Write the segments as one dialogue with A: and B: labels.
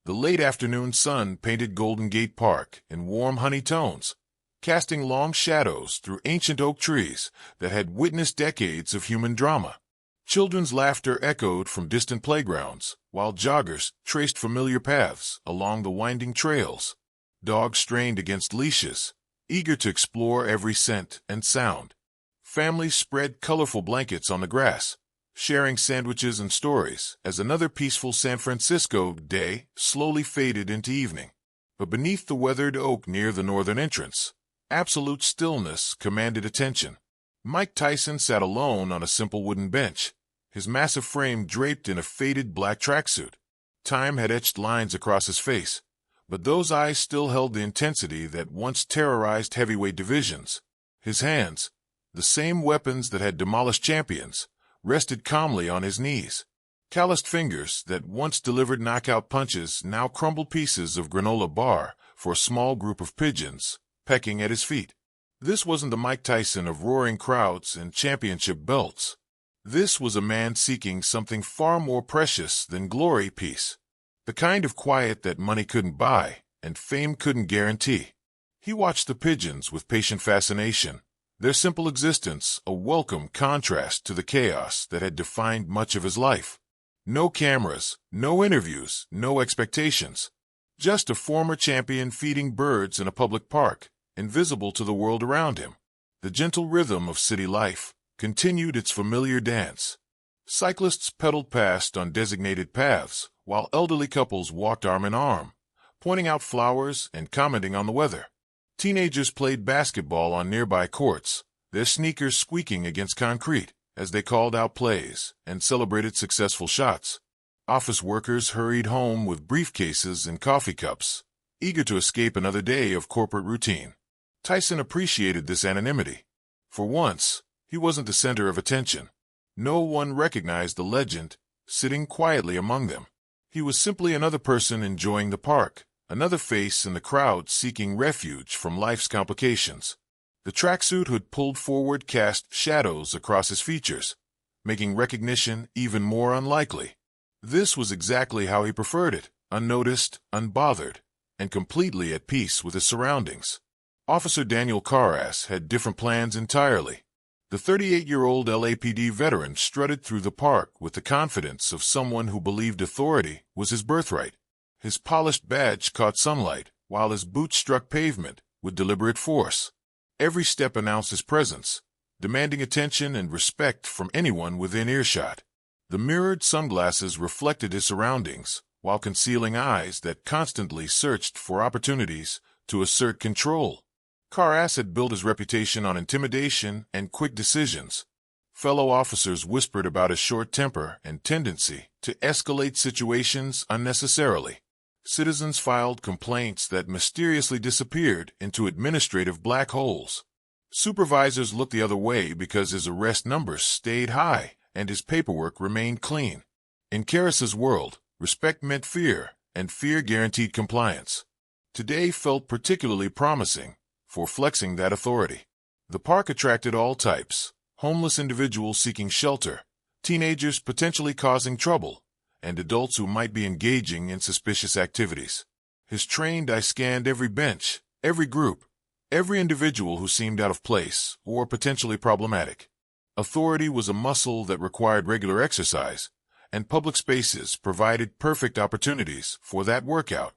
A: The late afternoon sun painted Golden Gate Park in warm honey tones, casting long shadows through ancient oak trees that had witnessed decades of human drama. Children's laughter echoed from distant playgrounds, while joggers traced familiar paths along the winding trails. Dogs strained against leashes, eager to explore every scent and sound. Families spread colorful blankets on the grass, sharing sandwiches and stories as another peaceful San Francisco day slowly faded into evening. But beneath the weathered oak near the northern entrance, absolute stillness commanded attention. Mike Tyson sat alone on a simple wooden bench, his massive frame draped in a faded black tracksuit. Time had etched lines across his face, but those eyes still held the intensity that once terrorized heavyweight divisions. His hands, the same weapons that had demolished champions, rested calmly on his knees. Calloused fingers that once delivered knockout punches now crumbled pieces of granola bar for a small group of pigeons pecking at his feet. This wasn't the Mike Tyson of roaring crowds and championship belts. This was a man seeking something far more precious than glory, peace. The kind of quiet that money couldn't buy and fame couldn't guarantee. He watched the pigeons with patient fascination, their simple existence a welcome contrast to the chaos that had defined much of his life. No cameras, no interviews, no expectations. Just a former champion feeding birds in a public park, invisible to the world around him. The gentle rhythm of city life continued its familiar dance. Cyclists pedaled past on designated paths, while elderly couples walked arm in arm, pointing out flowers and commenting on the weather. Teenagers played basketball on nearby courts, their sneakers squeaking against concrete as they called out plays and celebrated successful shots. Office workers hurried home with briefcases and coffee cups, eager to escape another day of corporate routine. Tyson appreciated this anonymity. For once, he wasn't the center of attention. No one recognized the legend sitting quietly among them. He was simply another person enjoying the park, another face in the crowd seeking refuge from life's complications. The tracksuit hood pulled forward cast shadows across his features, making recognition even more unlikely. This was exactly how he preferred it, unnoticed, unbothered, and completely at peace with his surroundings. Officer Daniel Carras had different plans entirely. The 38-year-old LAPD veteran strutted through the park with the confidence of someone who believed authority was his birthright. His polished badge caught sunlight, while his boots struck pavement with deliberate force. Every step announced his presence, demanding attention and respect from anyone within earshot. The mirrored sunglasses reflected his surroundings, while concealing eyes that constantly searched for opportunities to assert control. Carras had built his reputation on intimidation and quick decisions. Fellow officers whispered about his short temper and tendency to escalate situations unnecessarily. Citizens filed complaints that mysteriously disappeared into administrative black holes. Supervisors looked the other way because his arrest numbers stayed high and his paperwork remained clean. In Carras's world, respect meant fear, and fear guaranteed compliance. Today felt particularly promising for flexing that authority. The park attracted all types: homeless individuals seeking shelter, teenagers potentially causing trouble, and adults who might be engaging in suspicious activities. His trained eye scanned every bench, every group, every individual who seemed out of place or potentially problematic. Authority was a muscle that required regular exercise, and public spaces provided perfect opportunities for that workout.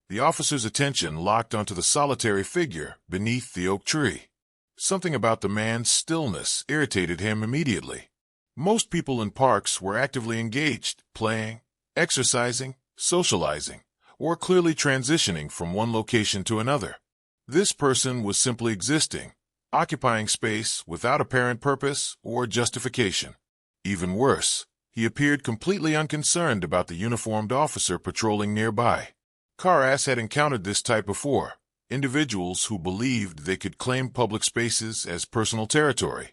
A: The officer's attention locked onto the solitary figure beneath the oak tree. Something about the man's stillness irritated him immediately. Most people in parks were actively engaged, playing, exercising, socializing, or clearly transitioning from one location to another. This person was simply existing, occupying space without apparent purpose or justification. Even worse, he appeared completely unconcerned about the uniformed officer patrolling nearby. Carras had encountered this type before, individuals who believed they could claim public spaces as personal territory.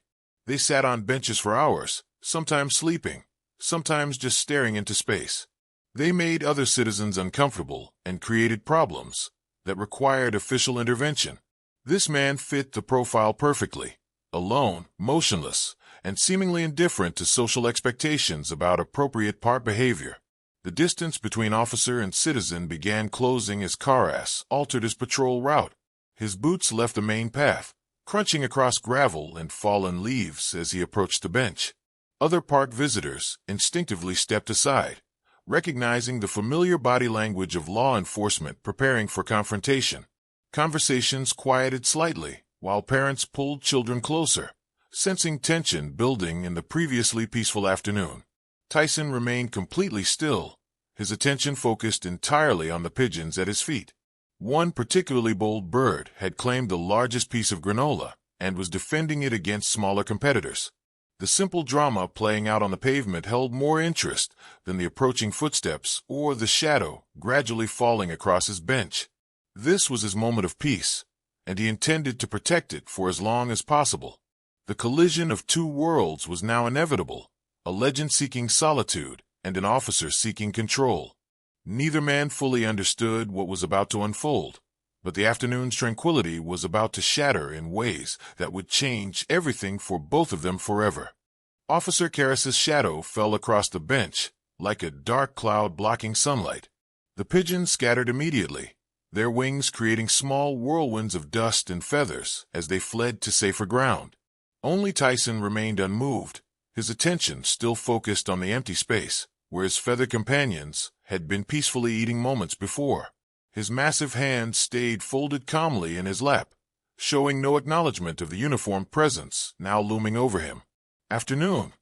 A: They sat on benches for hours, sometimes sleeping, sometimes just staring into space. They made other citizens uncomfortable and created problems that required official intervention. This man fit the profile perfectly: alone, motionless, and seemingly indifferent to social expectations about appropriate park behavior. The distance between officer and citizen began closing as Karas altered his patrol route. His boots left the main path, crunching across gravel and fallen leaves as he approached the bench. Other park visitors instinctively stepped aside, recognizing the familiar body language of law enforcement preparing for confrontation. Conversations quieted slightly, while parents pulled children closer, sensing tension building in the previously peaceful afternoon. Tyson remained completely still, his attention focused entirely on the pigeons at his feet. One particularly bold bird had claimed the largest piece of granola and was defending it against smaller competitors. The simple drama playing out on the pavement held more interest than the approaching footsteps or the shadow gradually falling across his bench. This was his moment of peace, and he intended to protect it for as long as possible. The collision of two worlds was now inevitable, a legend seeking solitude and an officer seeking control. Neither man fully understood what was about to unfold, but the afternoon's tranquility was about to shatter in ways that would change everything for both of them forever. Officer Karras's shadow fell across the bench, like a dark cloud blocking sunlight. The pigeons scattered immediately, their wings creating small whirlwinds of dust and feathers as they fled to safer ground. Only Tyson remained unmoved, his attention still focused on the empty space, where his feathered companions had been peacefully eating moments before. His massive hands stayed folded calmly in his lap, showing no acknowledgement of the uniformed presence now looming over him. "Afternoon,"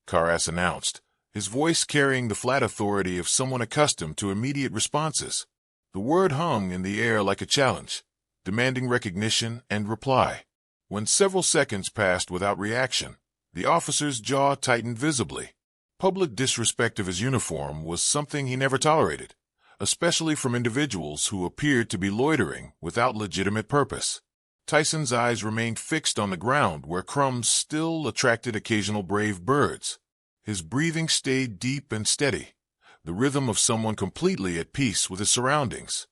A: Karras announced, his voice carrying the flat authority of someone accustomed to immediate responses. The word hung in the air like a challenge, demanding recognition and reply. When several seconds passed without reaction, the officer's jaw tightened visibly. Public disrespect of his uniform was something he never tolerated, especially from individuals who appeared to be loitering without legitimate purpose. Tyson's eyes remained fixed on the ground where crumbs still attracted occasional brave birds. His breathing stayed deep and steady, the rhythm of someone completely at peace with his surroundings.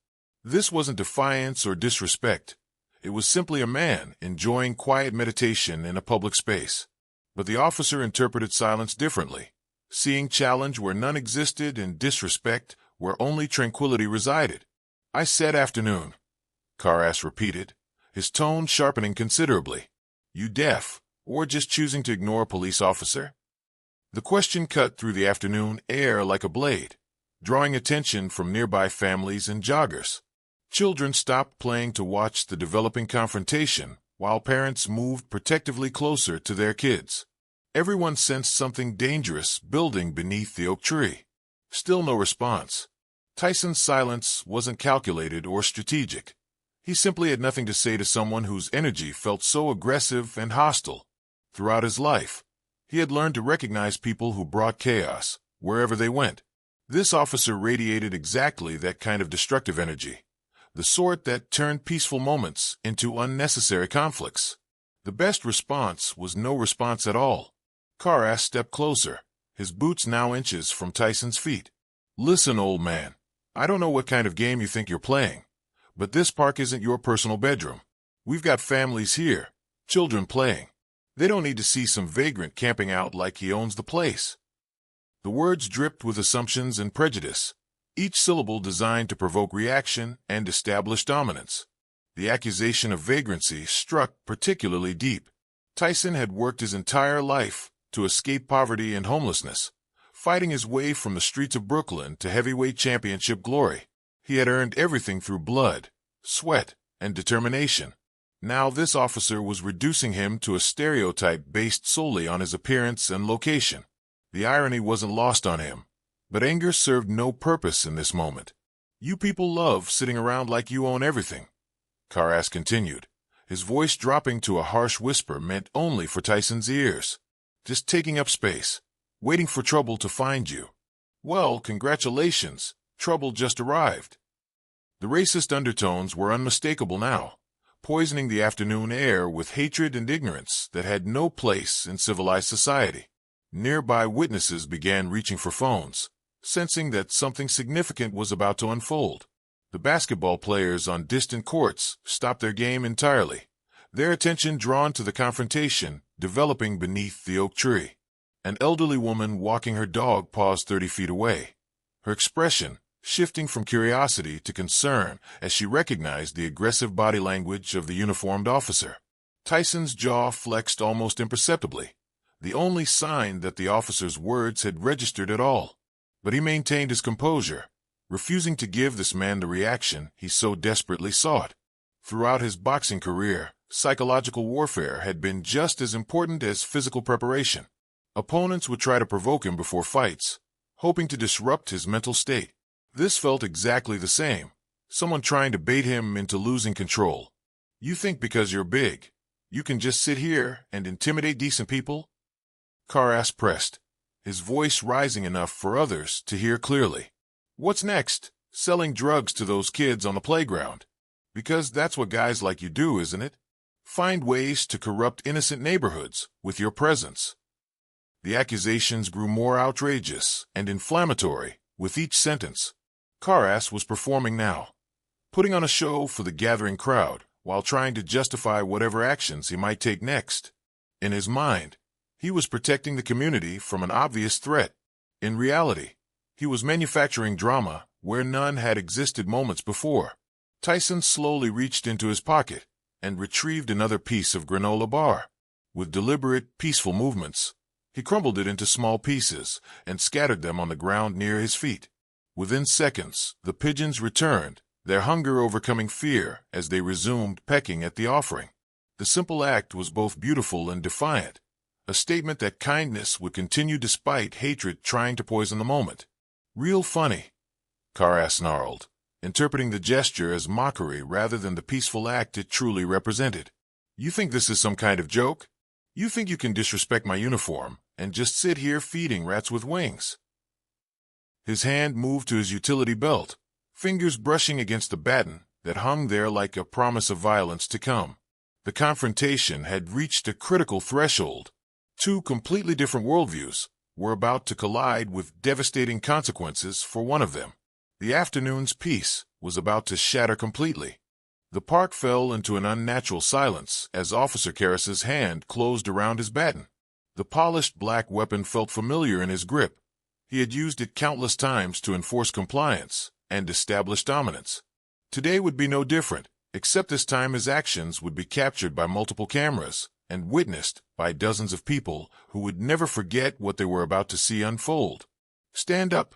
A: This wasn't defiance or disrespect. It was simply a man enjoying quiet meditation in a public space. But the officer interpreted silence differently, seeing challenge where none existed and disrespect where only tranquility resided. "I said afternoon," Karras repeated, his tone sharpening considerably. "You deaf, or just choosing to ignore a police officer?" The question cut through the afternoon air like a blade, drawing attention from nearby families and joggers. Children stopped playing to watch the developing confrontation, while parents moved protectively closer to their kids. Everyone sensed something dangerous building beneath the oak tree. Still no response. Tyson's silence wasn't calculated or strategic. He simply had nothing to say to someone whose energy felt so aggressive and hostile. Throughout his life, he had learned to recognize people who brought chaos, wherever they went. This officer radiated exactly that kind of destructive energy, the sort that turned peaceful moments into unnecessary conflicts. The best response was no response at all. Karras stepped closer, his boots now inches from Tyson's feet. "Listen, old man, I don't know what kind of game you think you're playing, but this park isn't your personal bedroom. We've got families here, children playing. They don't need to see some vagrant camping out like he owns the place." The words dripped with assumptions and prejudice, each syllable designed to provoke reaction and establish dominance. The accusation of vagrancy struck particularly deep. Tyson had worked his entire life to escape poverty and homelessness, fighting his way from the streets of Brooklyn to heavyweight championship glory. He had earned everything through blood, sweat, and determination. Now this officer was reducing him to a stereotype based solely on his appearance and location. The irony wasn't lost on him, but anger served no purpose in this moment. "You people love sitting around like you own everything," Karras continued, his voice dropping to a harsh whisper meant only for Tyson's ears. "Just taking up space, waiting for trouble to find you. Well, congratulations, trouble just arrived." The racist undertones were unmistakable now, poisoning the afternoon air with hatred and ignorance that had no place in civilized society. Nearby witnesses began reaching for phones, sensing that something significant was about to unfold. The basketball players on distant courts stopped their game entirely, their attention drawn to the confrontation developing beneath the oak tree. An elderly woman walking her dog paused 30 feet away, her expression shifting from curiosity to concern as she recognized the aggressive body language of the uniformed officer. Tyson's jaw flexed almost imperceptibly, the only sign that the officer's words had registered at all. But he maintained his composure, refusing to give this man the reaction he so desperately sought. Throughout his boxing career, psychological warfare had been just as important as physical preparation. Opponents would try to provoke him before fights, hoping to disrupt his mental state. This felt exactly the same, someone trying to bait him into losing control. You think because you're big, you can just sit here and intimidate decent people? Karas pressed, his voice rising enough for others to hear clearly. What's next? Selling drugs to those kids on the playground. Because that's what guys like you do, isn't it? Find ways to corrupt innocent neighborhoods with your presence. The accusations grew more outrageous and inflammatory with each sentence. Karas was performing now, putting on a show for the gathering crowd while trying to justify whatever actions he might take next. In his mind, he was protecting the community from an obvious threat. In reality, he was manufacturing drama where none had existed moments before. Tyson slowly reached into his pocket and retrieved another piece of granola bar. With deliberate, peaceful movements, he crumbled it into small pieces and scattered them on the ground near his feet. Within seconds, the pigeons returned, their hunger overcoming fear as they resumed pecking at the offering. The simple act was both beautiful and defiant, a statement that kindness would continue despite hatred trying to poison the moment. Real funny, Karas snarled, interpreting the gesture as mockery rather than the peaceful act it truly represented. You think this is some kind of joke? You think you can disrespect my uniform and just sit here feeding rats with wings? His hand moved to his utility belt, fingers brushing against the baton that hung there like a promise of violence to come. The confrontation had reached a critical threshold. Two completely different worldviews were about to collide with devastating consequences for one of them. The afternoon's peace was about to shatter completely. The park fell into an unnatural silence as Officer Karras's hand closed around his baton. The polished black weapon felt familiar in his grip. He had used it countless times to enforce compliance and establish dominance. Today would be no different, except this time his actions would be captured by multiple cameras and witnessed by dozens of people who would never forget what they were about to see unfold. Stand up,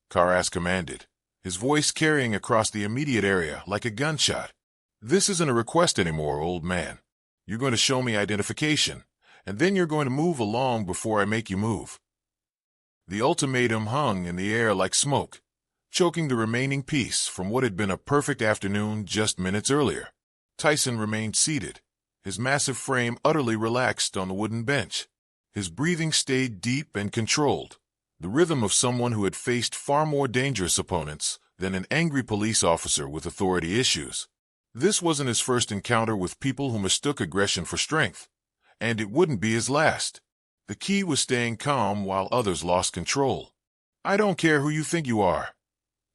A: Karas commanded, his voice carrying across the immediate area like a gunshot. This isn't a request anymore, old man. You're going to show me identification, and then you're going to move along before I make you move. The ultimatum hung in the air like smoke, choking the remaining piece from what had been a perfect afternoon just minutes earlier. Tyson remained seated, his massive frame utterly relaxed on the wooden bench. His breathing stayed deep and controlled, the rhythm of someone who had faced far more dangerous opponents than an angry police officer with authority issues. This wasn't his first encounter with people who mistook aggression for strength, and it wouldn't be his last. The key was staying calm while others lost control. I don't care who you think you are,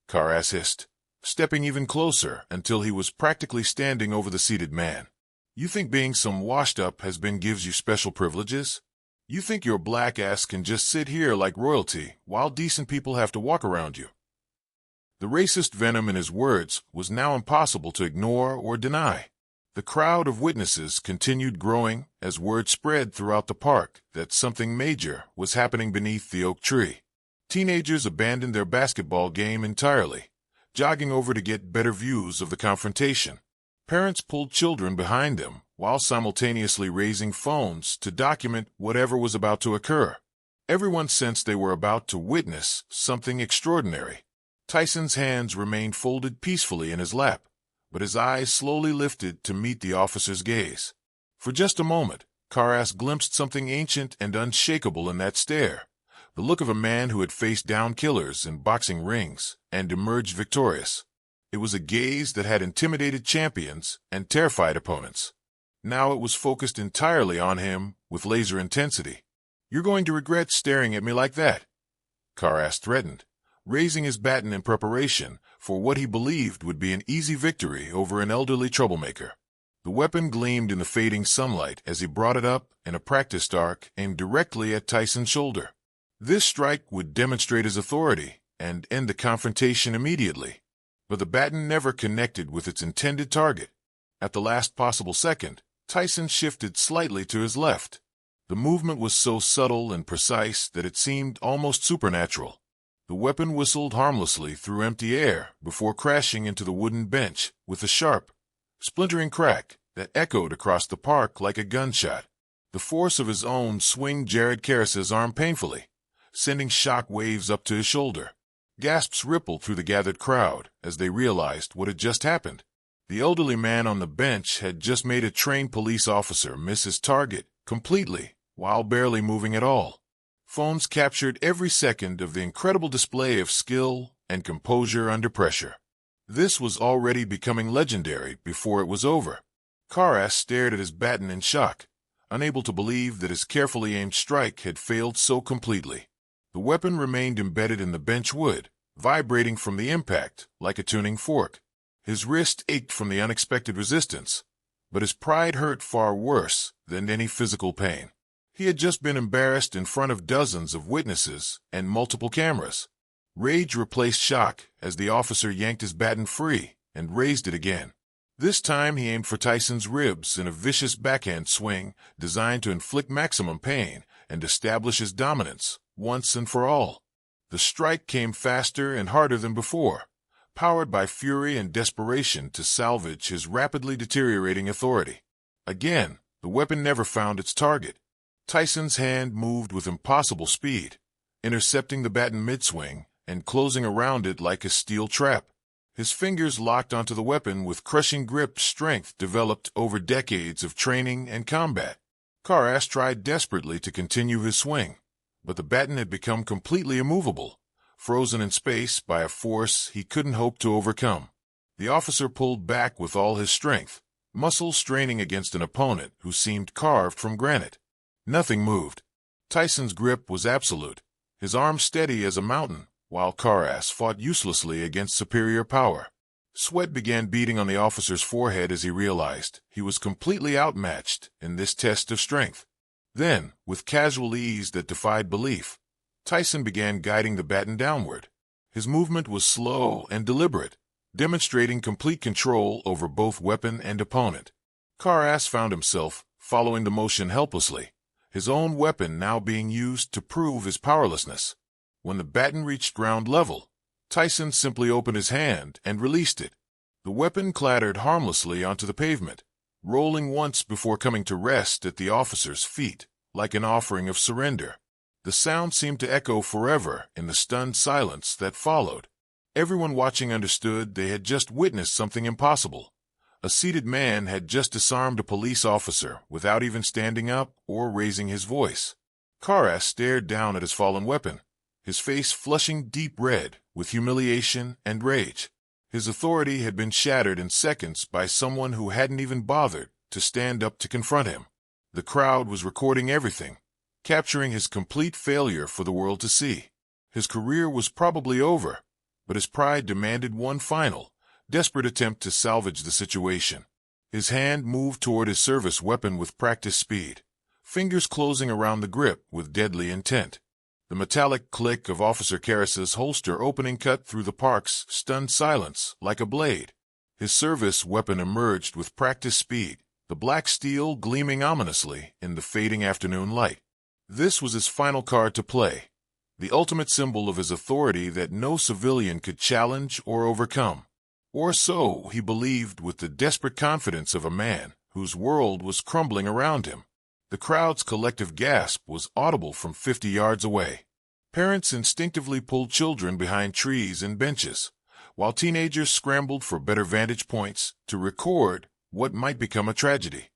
A: Karas hissed, stepping even closer until he was practically standing over the seated man. You think being some washed-up has-been gives you special privileges? You think your black ass can just sit here like royalty while decent people have to walk around you? The racist venom in his words was now impossible to ignore or deny. The crowd of witnesses continued growing as word spread throughout the park that something major was happening beneath the oak tree. Teenagers abandoned their basketball game entirely, jogging over to get better views of the confrontation. Parents pulled children behind them while simultaneously raising phones to document whatever was about to occur. Everyone sensed they were about to witness something extraordinary. Tyson's hands remained folded peacefully in his lap, but his eyes slowly lifted to meet the officer's gaze. For just a moment, Karas glimpsed something ancient and unshakable in that stare, the look of a man who had faced down killers in boxing rings and emerged victorious. It was a gaze that had intimidated champions and terrified opponents. Now it was focused entirely on him with laser intensity. You're going to regret staring at me like that, Karas threatened, raising his baton in preparation for what he believed would be an easy victory over an elderly troublemaker. The weapon gleamed in the fading sunlight as he brought it up in a practiced arc aimed directly at Tyson's shoulder. This strike would demonstrate his authority and end the confrontation immediately. But the baton never connected with its intended target. At the last possible second, Tyson shifted slightly to his left. The movement was so subtle and precise that it seemed almost supernatural. The weapon whistled harmlessly through empty air before crashing into the wooden bench with a sharp, splintering crack that echoed across the park like a gunshot. The force of his own swing jarred Karras's arm painfully, sending shock waves up to his shoulder. Gasps rippled through the gathered crowd as they realized what had just happened. The elderly man on the bench had just made a trained police officer miss his target completely while barely moving at all. Phones captured every second of the incredible display of skill and composure under pressure. This was already becoming legendary before it was over. Karras stared at his baton in shock, unable to believe that his carefully aimed strike had failed so completely. The weapon remained embedded in the bench wood, vibrating from the impact like a tuning fork. His wrist ached from the unexpected resistance, but his pride hurt far worse than any physical pain. He had just been embarrassed in front of dozens of witnesses and multiple cameras. Rage replaced shock as the officer yanked his baton free and raised it again. This time he aimed for Tyson's ribs in a vicious backhand swing designed to inflict maximum pain and establish his dominance once and for all. The strike came faster and harder than before, powered by fury and desperation to salvage his rapidly deteriorating authority. Again, the weapon never found its target. Tyson's hand moved with impossible speed, intercepting the baton mid-swing and closing around it like a steel trap. His fingers locked onto the weapon with crushing grip strength developed over decades of training and combat. Karras tried desperately to continue his swing, but the baton had become completely immovable, frozen in space by a force he couldn't hope to overcome. The officer pulled back with all his strength, muscles straining against an opponent who seemed carved from granite. Nothing moved. Tyson's grip was absolute, his arm steady as a mountain, while Karras fought uselessly against superior power. Sweat began beading on the officer's forehead as he realized he was completely outmatched in this test of strength. Then, with casual ease that defied belief, Tyson began guiding the baton downward. His movement was slow and deliberate, demonstrating complete control over both weapon and opponent. Karras found himself following the motion helplessly, his own weapon now being used to prove his powerlessness. When the baton reached ground level, Tyson simply opened his hand and released it. The weapon clattered harmlessly onto the pavement, rolling once before coming to rest at the officer's feet, like an offering of surrender. The sound seemed to echo forever in the stunned silence that followed. Everyone watching understood they had just witnessed something impossible. A seated man had just disarmed a police officer without even standing up or raising his voice. Karras stared down at his fallen weapon, his face flushing deep red with humiliation and rage. His authority had been shattered in seconds by someone who hadn't even bothered to stand up to confront him. The crowd was recording everything, capturing his complete failure for the world to see. His career was probably over, but his pride demanded one final, desperate attempt to salvage the situation. His hand moved toward his service weapon with practiced speed, fingers closing around the grip with deadly intent. The metallic click of Officer Karras's holster opening cut through the park's stunned silence like a blade. His service weapon emerged with practiced speed, the black steel gleaming ominously in the fading afternoon light. This was his final card to play, the ultimate symbol of his authority that no civilian could challenge or overcome. Or so he believed with the desperate confidence of a man whose world was crumbling around him. The crowd's collective gasp was audible from 50 yards away. Parents instinctively pulled children behind trees and benches, while teenagers scrambled for better vantage points to record what might become a tragedy.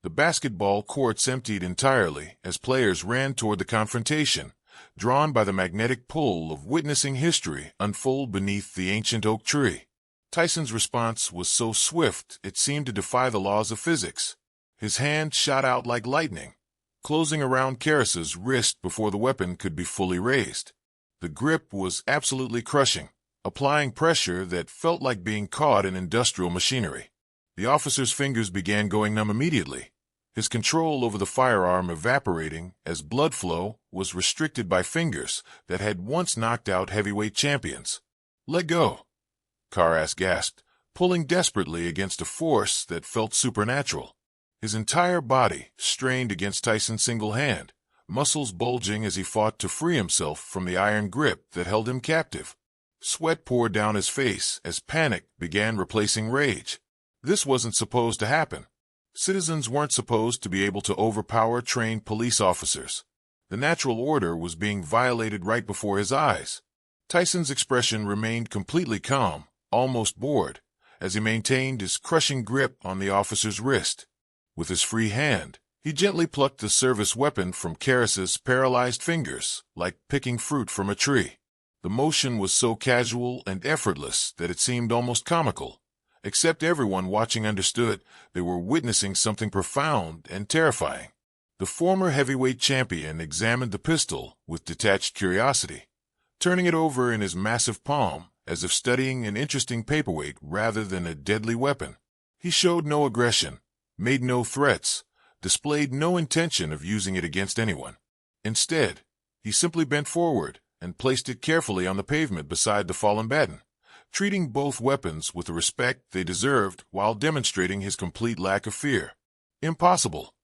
A: The basketball courts emptied entirely as players ran toward the confrontation, drawn by the magnetic pull of witnessing history unfold beneath the ancient oak tree. Tyson's response was so swift it seemed to defy the laws of physics. His hand shot out like lightning, closing around Karras's wrist before the weapon could be fully raised. The grip was absolutely crushing, applying pressure that felt like being caught in industrial machinery. The officer's fingers began going numb immediately, his control over the firearm evaporating as blood flow was restricted by fingers that had once knocked out heavyweight champions. "Let go," Karas gasped, pulling desperately against a force that felt supernatural. His entire body strained against Tyson's single hand, muscles bulging as he fought to free himself from the iron grip that held him captive. Sweat poured down his face as panic began replacing rage. This wasn't supposed to happen. Citizens weren't supposed to be able to overpower trained police officers. The natural order was being violated right before his eyes. Tyson's expression remained completely calm, almost bored, as he maintained his crushing grip on the officer's wrist. With his free hand, he gently plucked the service weapon from Karas's paralyzed fingers, like picking fruit from a tree. The motion was so casual and effortless that it seemed almost comical. Except everyone watching understood they were witnessing something profound and terrifying. The former heavyweight champion examined the pistol with detached curiosity, turning it over in his massive palm as if studying an interesting paperweight rather than a deadly weapon. He showed no aggression, made no threats, displayed no intention of using it against anyone. Instead, he simply bent forward and placed it carefully on the pavement beside the fallen Baton, treating both weapons with the respect they deserved while demonstrating his complete lack of fear. "Impossible,"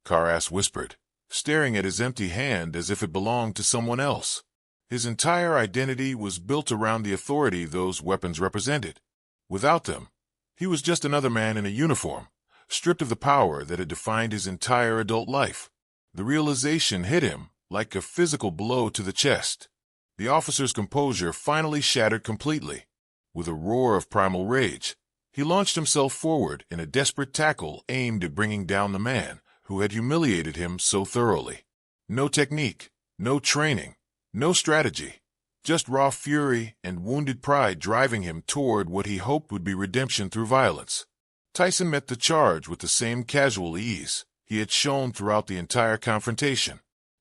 A: Karas whispered, staring at his empty hand as if it belonged to someone else. His entire identity was built around the authority those weapons represented. Without them, he was just another man in a uniform, stripped of the power that had defined his entire adult life. The realization hit him like a physical blow to the chest. The officer's composure finally shattered completely. With a roar of primal rage, he launched himself forward in a desperate tackle aimed at bringing down the man who had humiliated him so thoroughly. No technique, no training, no strategy, just raw fury and wounded pride driving him toward what he hoped would be redemption through violence. Tyson met the charge with the same casual ease he had shown throughout the entire confrontation.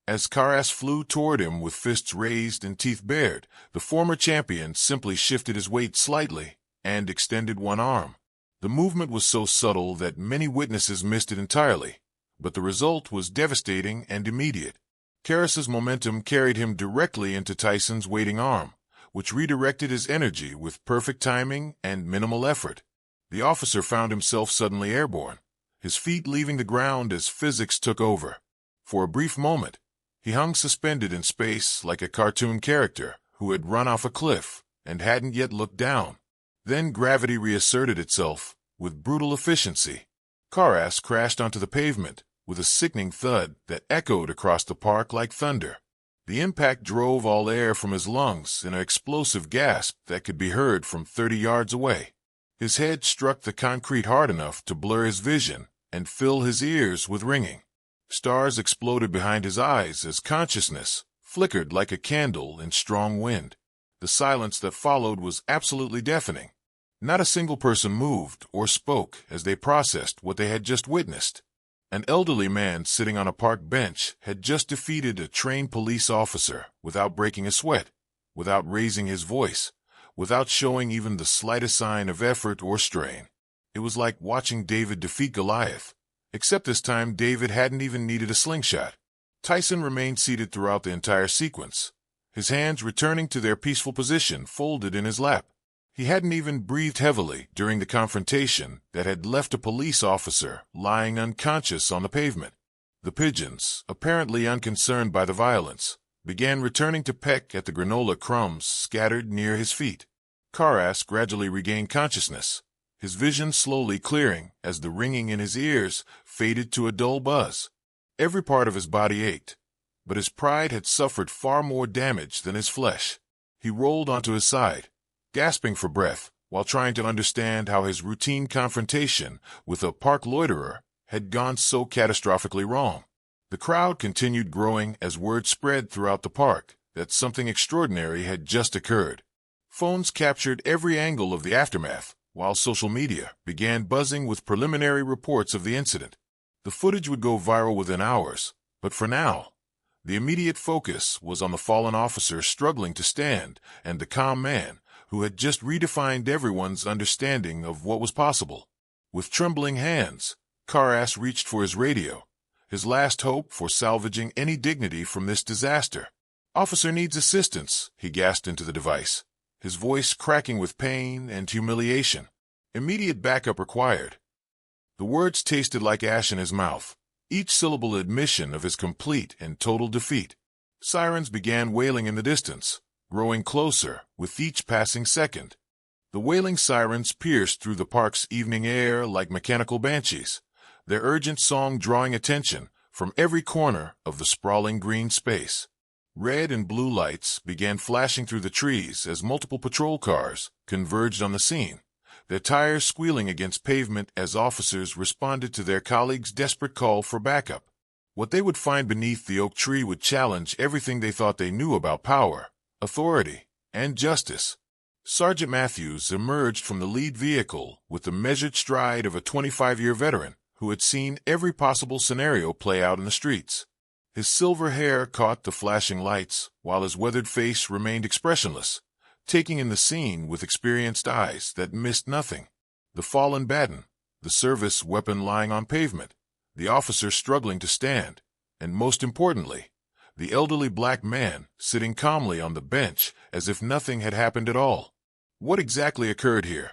A: As Karas flew toward him with fists raised and teeth bared, the former champion simply shifted his weight slightly and extended one arm. The movement was so subtle that many witnesses missed it entirely, but the result was devastating and immediate. Karas's momentum carried him directly into Tyson's waiting arm, which redirected his energy with perfect timing and minimal effort. The officer found himself suddenly airborne, his feet leaving the ground as physics took over. For a brief moment, he hung suspended in space like a cartoon character who had run off a cliff and hadn't yet looked down. Then gravity reasserted itself with brutal efficiency. Karas crashed onto the pavement with a sickening thud that echoed across the park like thunder. The impact drove all air from his lungs in an explosive gasp that could be heard from 30 yards away. His head struck the concrete hard enough to blur his vision and fill his ears with ringing. Stars exploded behind his eyes as consciousness flickered like a candle in strong wind. The silence that followed was absolutely deafening. Not a single person moved or spoke as they processed what they had just witnessed. An elderly man sitting on a park bench had just defeated a trained police officer without breaking a sweat, without raising his voice, without showing even the slightest sign of effort or strain. It was like watching David defeat Goliath. Except this time David hadn't even needed a slingshot. Tyson remained seated throughout the entire sequence, his hands returning to their peaceful position folded in his lap. He hadn't even breathed heavily during the confrontation that had left a police officer lying unconscious on the pavement. The pigeons, apparently unconcerned by the violence, began returning to peck at the granola crumbs scattered near his feet. Karas gradually regained consciousness, his vision slowly clearing as the ringing in his ears faded to a dull buzz. Every part of his body ached, but his pride had suffered far more damage than his flesh. He rolled onto his side, gasping for breath, while trying to understand how his routine confrontation with a park loiterer had gone so catastrophically wrong. The crowd continued growing as word spread throughout the park that something extraordinary had just occurred. Phones captured every angle of the aftermath, while social media began buzzing with preliminary reports of the incident. The footage would go viral within hours, but for now, the immediate focus was on the fallen officer struggling to stand and the calm man who had just redefined everyone's understanding of what was possible. With trembling hands, Carras reached for his radio, his last hope for salvaging any dignity from this disaster. "Officer needs assistance," he gasped into the device, his voice cracking with pain and humiliation. "Immediate backup required." The words tasted like ash in his mouth, each syllable admission of his complete and total defeat. Sirens began wailing in the distance, growing closer with each passing second. The wailing sirens pierced through the park's evening air like mechanical banshees, their urgent song drawing attention from every corner of the sprawling green space. Red and blue lights began flashing through the trees as multiple patrol cars converged on the scene, their tires squealing against pavement as officers responded to their colleagues' desperate call for backup. What they would find beneath the oak tree would challenge everything they thought they knew about power, authority, and justice. Sergeant Matthews emerged from the lead vehicle with the measured stride of a 25-year veteran who had seen every possible scenario play out in the streets. His silver hair caught the flashing lights, while his weathered face remained expressionless, taking in the scene with experienced eyes that missed nothing. The fallen baton, the service weapon lying on pavement, the officer struggling to stand, and most importantly, the elderly black man sitting calmly on the bench as if nothing had happened at all. "What exactly occurred here?"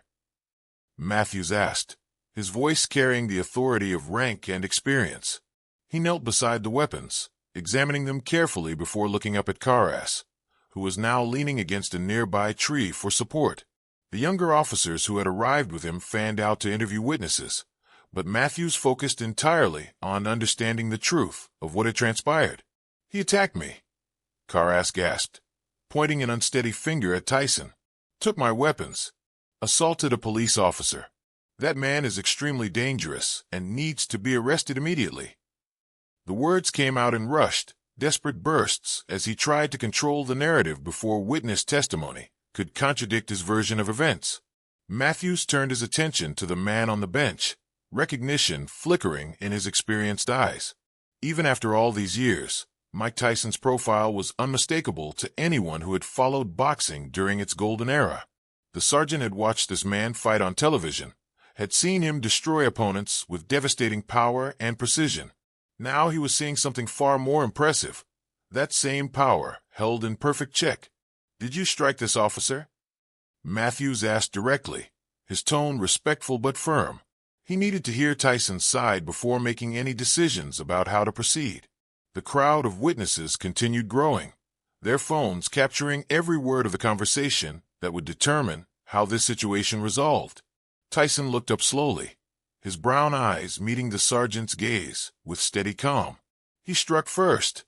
A: Matthews asked, his voice carrying the authority of rank and experience. He knelt beside the weapons, examining them carefully before looking up at Carras, who was now leaning against a nearby tree for support. The younger officers who had arrived with him fanned out to interview witnesses, but Matthews focused entirely on understanding the truth of what had transpired. "He attacked me," Carras gasped, pointing an unsteady finger at Tyson. "Took my weapons. Assaulted a police officer. That man is extremely dangerous and needs to be arrested immediately." The words came out in rushed, desperate bursts as he tried to control the narrative before witness testimony could contradict his version of events. Matthews turned his attention to the man on the bench, recognition flickering in his experienced eyes. Even after all these years, Mike Tyson's profile was unmistakable to anyone who had followed boxing during its golden era. The sergeant had watched this man fight on television, had seen him destroy opponents with devastating power and precision. Now he was seeing something far more impressive, that same power held in perfect check. "Did you strike this officer?" Matthews asked directly, his tone respectful but firm. He needed to hear Tyson's side before making any decisions about how to proceed. The crowd of witnesses continued growing, their phones capturing every word of the conversation that would determine how this situation resolved. Tyson looked up slowly, his brown eyes meeting the sergeant's gaze with steady calm. "He struck first,"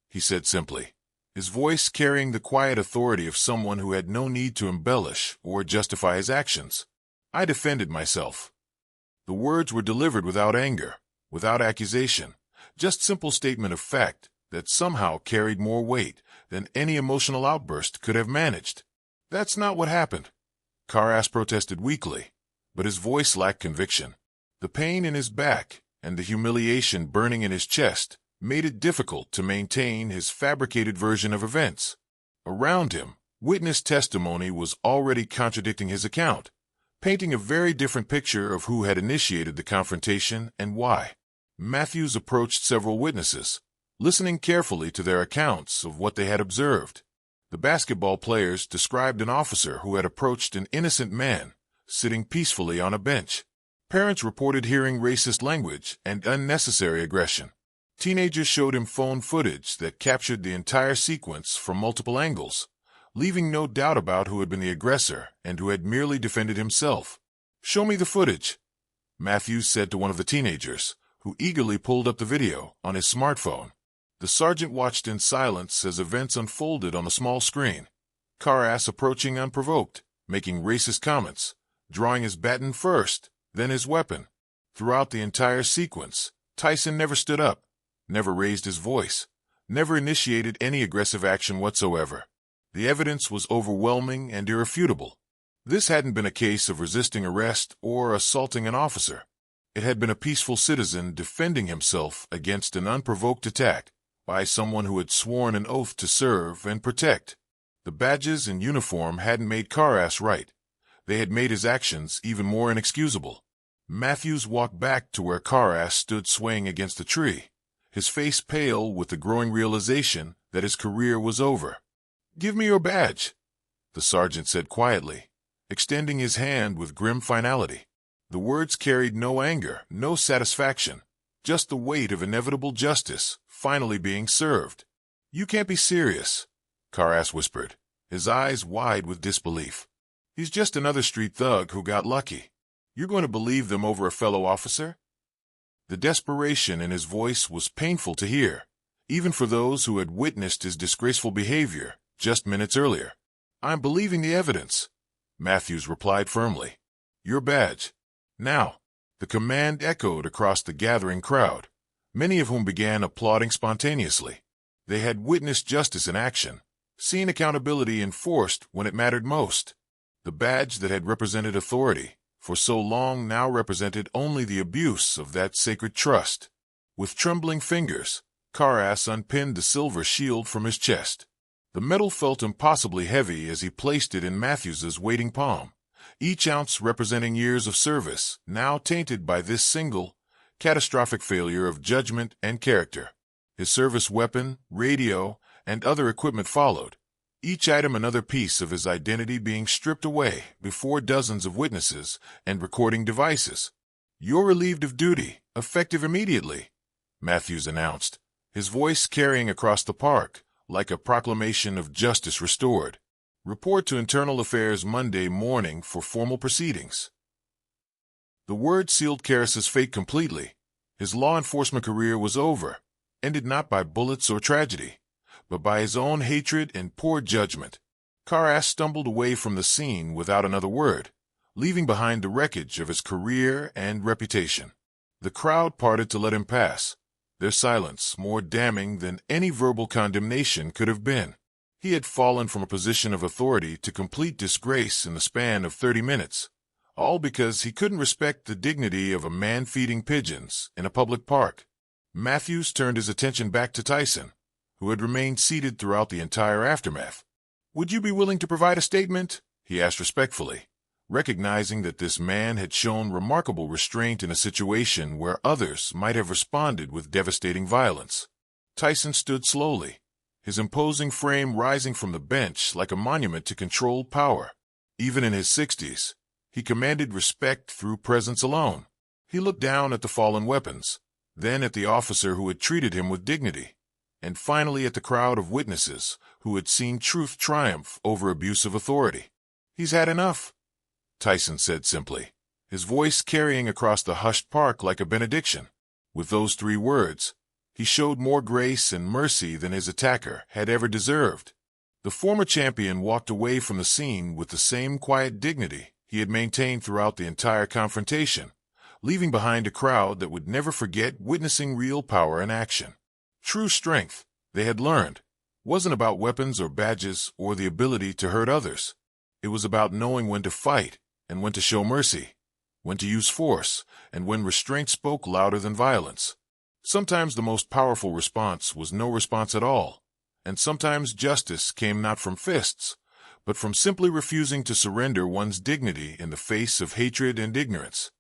A: he said simply, his voice carrying the quiet authority of someone who had no need to embellish or justify his actions. "I defended myself." The words were delivered without anger, without accusation, just simple statement of fact that somehow carried more weight than any emotional outburst could have managed. "That's not what happened," Carras protested weakly, but his voice lacked conviction. The pain in his back and the humiliation burning in his chest made it difficult to maintain his fabricated version of events. Around him, witness testimony was already contradicting his account, painting a very different picture of who had initiated the confrontation and why. Matthews approached several witnesses, listening carefully to their accounts of what they had observed. The basketball players described an officer who had approached an innocent man sitting peacefully on a bench. Parents reported hearing racist language and unnecessary aggression. Teenagers showed him phone footage that captured the entire sequence from multiple angles, leaving no doubt about who had been the aggressor and who had merely defended himself. "Show me the footage," Matthews said to one of the teenagers, who eagerly pulled up the video on his smartphone. The sergeant watched in silence as events unfolded on the small screen. Carras approaching unprovoked, making racist comments, drawing his baton first, then his weapon. Throughout the entire sequence, Tyson never stood up, never raised his voice, never initiated any aggressive action whatsoever. The evidence was overwhelming and irrefutable. This hadn't been a case of resisting arrest or assaulting an officer. It had been a peaceful citizen defending himself against an unprovoked attack by someone who had sworn an oath to serve and protect. The badges and uniform hadn't made Carras right. They had made his actions even more inexcusable. Matthews walked back to where Karass stood swaying against a tree, his face pale with the growing realization that his career was over. "Give me your badge," the sergeant said quietly, extending his hand with grim finality. The words carried no anger, no satisfaction, just the weight of inevitable justice finally being served. "You can't be serious," Karass whispered, his eyes wide with disbelief. "He's just another street thug who got lucky. You're going to believe them over a fellow officer?" The desperation in his voice was painful to hear, even for those who had witnessed his disgraceful behavior just minutes earlier. "I'm believing the evidence," Matthews replied firmly. "Your badge." Now, the command echoed across the gathering crowd, many of whom began applauding spontaneously. They had witnessed justice in action, seen accountability enforced when it mattered most. The badge that had represented authority for so long now represented only the abuse of that sacred trust. With trembling fingers, Karass unpinned the silver shield from his chest. The metal felt impossibly heavy as he placed it in Matthews's waiting palm, each ounce representing years of service, now tainted by this single, catastrophic failure of judgment and character. His service weapon, radio, and other equipment followed, each item another piece of his identity being stripped away before dozens of witnesses and recording devices. "You're relieved of duty, effective immediately," Matthews announced, his voice carrying across the park like a proclamation of justice restored. "Report to Internal Affairs Monday morning for formal proceedings." The word sealed Karass's fate completely. His law enforcement career was over, ended not by bullets or tragedy, but by his own hatred and poor judgment. Karass stumbled away from the scene without another word, leaving behind the wreckage of his career and reputation. The crowd parted to let him pass, their silence more damning than any verbal condemnation could have been. He had fallen from a position of authority to complete disgrace in the span of 30 minutes, all because he couldn't respect the dignity of a man feeding pigeons in a public park. Matthews turned his attention back to Tyson, who had remained seated throughout the entire aftermath. "Would you be willing to provide a statement?" he asked respectfully, recognizing that this man had shown remarkable restraint in a situation where others might have responded with devastating violence. Tyson stood slowly, his imposing frame rising from the bench like a monument to controlled power. Even in his 60s, he commanded respect through presence alone. He looked down at the fallen weapons, then at the officer who had treated him with dignity, and finally at the crowd of witnesses who had seen truth triumph over abuse of authority. "He's had enough," Tyson said simply, his voice carrying across the hushed park like a benediction. With those 3 words, he showed more grace and mercy than his attacker had ever deserved. The former champion walked away from the scene with the same quiet dignity he had maintained throughout the entire confrontation, leaving behind a crowd that would never forget witnessing real power in action. True strength, they had learned, wasn't about weapons or badges or the ability to hurt others. It was about knowing when to fight and when to show mercy, when to use force, and when restraint spoke louder than violence. Sometimes the most powerful response was no response at all, and sometimes justice came not from fists, but from simply refusing to surrender one's dignity in the face of hatred and ignorance.